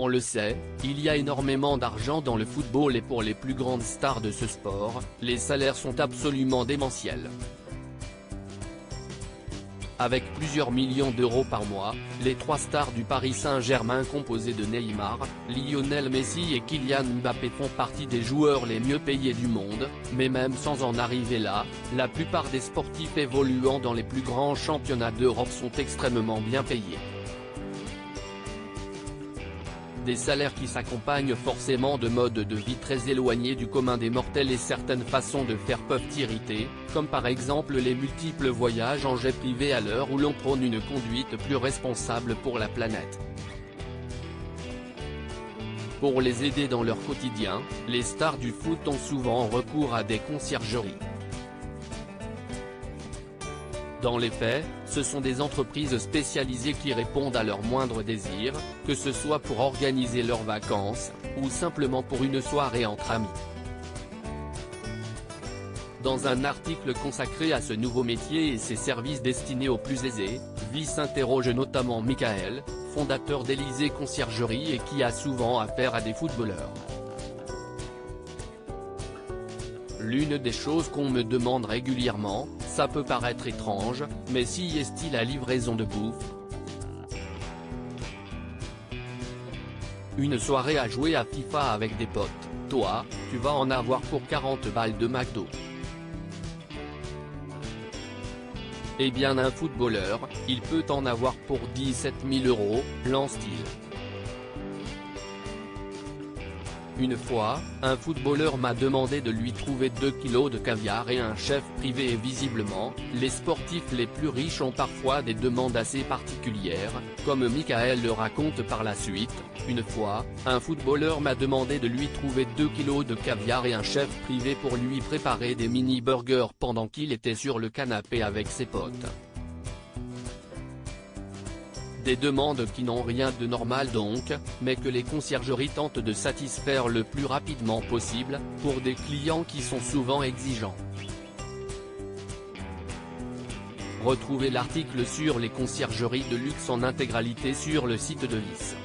On le sait, il y a énormément d'argent dans le football et pour les plus grandes stars de ce sport, les salaires sont absolument démentiels. Avec plusieurs millions d'euros par mois, les trois stars du Paris Saint-Germain composées de Neymar, Lionel Messi et Kylian Mbappé font partie des joueurs les mieux payés du monde, mais même sans en arriver là, la plupart des sportifs évoluant dans les plus grands championnats d'Europe sont extrêmement bien payés. Des salaires qui s'accompagnent forcément de modes de vie très éloignés du commun des mortels et certaines façons de faire peuvent irriter, comme par exemple les multiples voyages en jet privé à l'heure où l'on prône une conduite plus responsable pour la planète. Pour les aider dans leur quotidien, les stars du foot ont souvent recours à des conciergeries. Dans les faits, ce sont des entreprises spécialisées qui répondent à leurs moindres désirs, que ce soit pour organiser leurs vacances, ou simplement pour une soirée entre amis. Dans un article consacré à ce nouveau métier et ses services destinés aux plus aisés, Vice interroge notamment Michael, fondateur d'Elysée Conciergerie et qui a souvent affaire à des footballeurs. L'une des choses qu'on me demande régulièrement, ça peut paraître étrange, mais si est-il la livraison de bouffe? Une soirée à jouer à FIFA avec des potes, toi, tu vas en avoir pour 40 balles de McDo. Eh bien un footballeur, il peut en avoir pour 17 000 €, lance-t-il. Une fois, un footballeur m'a demandé de lui trouver 2 kilos de caviar et un chef privé et visiblement, les sportifs les plus riches ont parfois des demandes assez particulières, comme Michael le raconte par la suite. Une fois, un footballeur m'a demandé de lui trouver 2 kilos de caviar et un chef privé pour lui préparer des mini-burgers pendant qu'il était sur le canapé avec ses potes. Des demandes qui n'ont rien de normal donc, mais que les conciergeries tentent de satisfaire le plus rapidement possible, pour des clients qui sont souvent exigeants. Retrouvez l'article sur les conciergeries de luxe en intégralité sur le site de Vice.